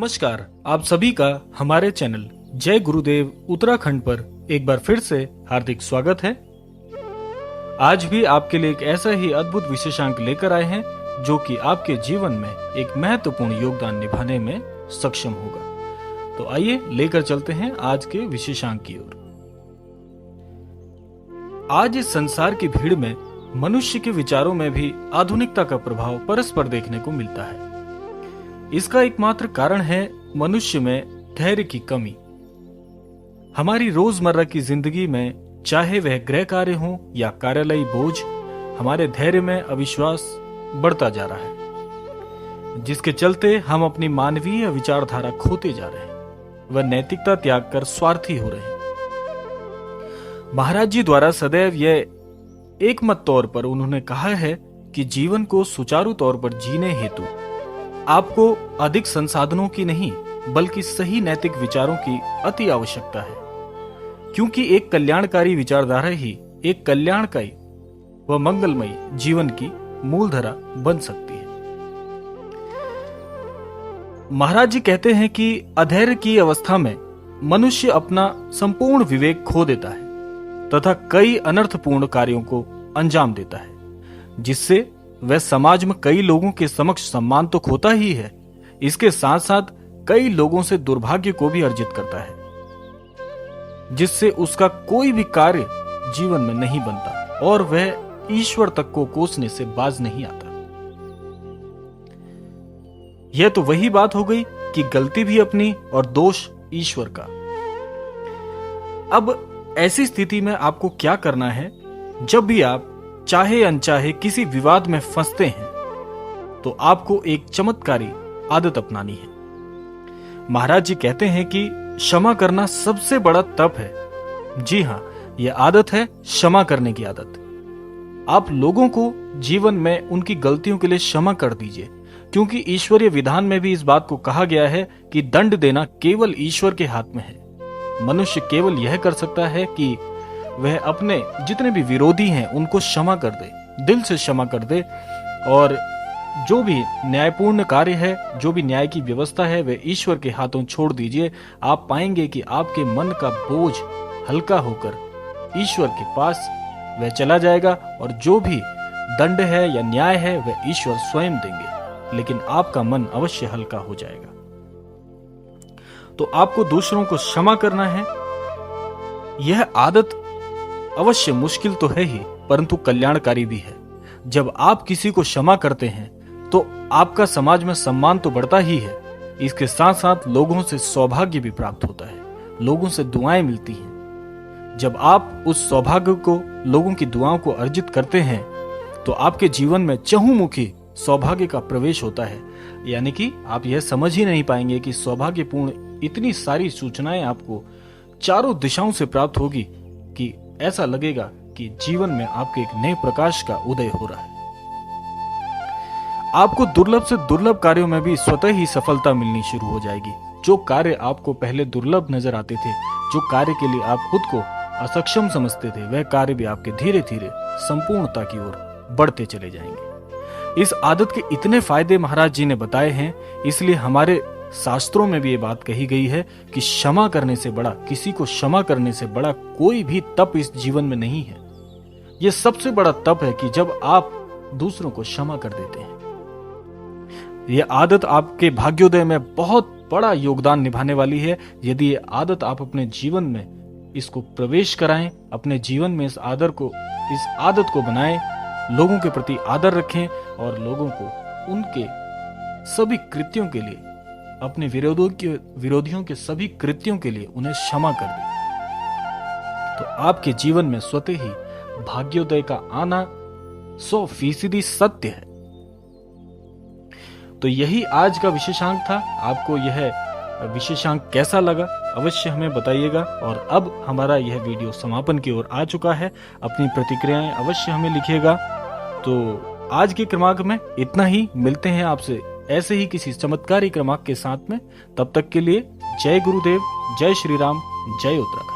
नमस्कार, आप सभी का हमारे चैनल जय गुरुदेव उत्तराखंड पर एक बार फिर से हार्दिक स्वागत है। आज भी आपके लिए एक ऐसा ही अद्भुत विशेषांक लेकर आए हैं जो कि आपके जीवन में एक महत्वपूर्ण योगदान निभाने में सक्षम होगा। तो आइए लेकर चलते हैं आज के विशेषांक की ओर। आज इस संसार की भीड़ में मनुष्य के विचारों में भी आधुनिकता का प्रभाव परस्पर देखने को मिलता है। इसका एकमात्र कारण है मनुष्य में धैर्य की कमी। हमारी रोजमर्रा की जिंदगी में चाहे वह गृह कार्य हो या कार्यालयी बोझ, हमारे धैर्य में अविश्वास बढ़ता जा रहा है, जिसके चलते हम अपनी मानवीय विचारधारा खोते जा रहे हैं व नैतिकता त्याग कर स्वार्थी हो रहे हैं। महाराज जी द्वारा सदैव यह एकमत तौर पर उन्होंने कहा है कि जीवन को सुचारू तौर पर जीने हेतु आपको अधिक संसाधनों की नहीं बल्कि सही नैतिक विचारों की अति आवश्यकता है, क्योंकि एक कल्याणकारी विचारधारा ही एक कल्याणकारी व मंगलमयी जीवन की मूलधारा बन सकती है। महाराज जी कहते हैं कि अधैर्य की अवस्था में मनुष्य अपना संपूर्ण विवेक खो देता है तथा कई अनर्थपूर्ण कार्यों को अंजाम देता है, जिससे वह समाज में कई लोगों के समक्ष सम्मान तो खोता ही है, इसके साथ साथ कई लोगों से दुर्भाग्य को भी अर्जित करता है, जिससे उसका कोई भी कार्य जीवन में नहीं बनता और वह ईश्वर तक को कोसने से बाज नहीं आता। यह तो वही बात हो गई कि गलती भी अपनी और दोष ईश्वर का। अब ऐसी स्थिति में आपको क्या करना है? जब भी आप चाहे अनचाहे किसी विवाद में फंसते हैं तो आपको एक चमत्कारी आदत अपनानी है। महाराज जी कहते हैं कि क्षमा करना सबसे बड़ा तप है। जी हां, यह आदत है क्षमा करने की आदत। आप लोगों को जीवन में उनकी गलतियों के लिए क्षमा कर दीजिए, क्योंकि ईश्वरीय विधान में भी इस बात को कहा गया है कि दंड देना केवल ईश्वर के हाथ में है। मनुष्य केवल यह कर सकता है कि वह अपने जितने भी विरोधी हैं उनको क्षमा कर दे, दिल से क्षमा कर दे, और जो भी न्यायपूर्ण कार्य है, जो भी न्याय की व्यवस्था है, वह ईश्वर के हाथों छोड़ दीजिए। आप पाएंगे कि आपके मन का बोझ हल्का होकर ईश्वर के पास वह चला जाएगा और जो भी दंड है या न्याय है वह ईश्वर स्वयं देंगे, लेकिन आपका मन अवश्य हल्का हो जाएगा। तो आपको दूसरों को क्षमा करना है। यह आदत अवश्य मुश्किल तो है ही, परंतु कल्याणकारी भी है। जब आप किसी को क्षमा करते हैं तो आपका समाज में सम्मान तो बढ़ता ही है, इसके साथ साथ लोगों से सौभाग्य भी प्राप्त होता है, लोगों से दुआएं मिलती हैं। जब आप उस सौभाग्य को, लोगों की दुआओं को अर्जित करते हैं तो आपके जीवन में चहुमुखी सौभाग्य का प्रवेश होता है। यानी कि आप यह समझ ही नहीं पाएंगे कि सौभाग्यपूर्ण इतनी सारी सूचनाएं आपको चारों दिशाओं से प्राप्त होगी कि ऐसा लगेगा कि जीवन में आपके एक नए प्रकाश का उदय हो रहा है। आपको दुर्लभ से दुर्लभ कार्यों में भी स्वतः ही सफलता मिलनी शुरू हो जाएगी। जो कार्य आपको पहले दुर्लभ नजर आते थे, जो कार्य के लिए आप खुद को असक्षम समझते थे, वह कार्य भी आपके धीरे धीरे संपूर्णता की ओर बढ़ते चले जाएंगे। इस आदत के इतने फायदे महाराज जी ने बताए हैं, इसलिए हमारे शास्त्रों में भी ये बात कही गई है कि क्षमा करने से बड़ा, किसी को क्षमा करने से बड़ा कोई भी तप इस जीवन में नहीं है। यह सबसे बड़ा तप है कि जब आप दूसरों को क्षमा कर देते हैं। यह आदत आपके भाग्योदय में बहुत बड़ा योगदान निभाने वाली है। यदि ये आदत आप अपने जीवन में इसको प्रवेश कराएं, अपने जीवन में इस आदत को बनाएं, लोगों के प्रति आदर रखें और लोगों को उनके सभी कृत्यों के लिए, अपने विरोधियों के सभी कृत्यों के लिए उन्हें क्षमा कर दें, तो आपके जीवन में स्वतः ही भाग्योदय का आना 100% सत्य है। तो यही आज का विशेषांक था। आपको यह विशेषांक कैसा लगा अवश्य हमें बताइएगा। और अब हमारा यह वीडियो समापन की ओर आ चुका है। अपनी प्रतिक्रियाएं अवश्य हमें लिखिएगा। तो आज के क्रमांक में इतना ही। मिलते हैं आपसे ऐसे ही किसी चमत्कारी क्रमांक के साथ में। तब तक के लिए जय गुरुदेव, जय श्री राम, जय उत्तराखंड।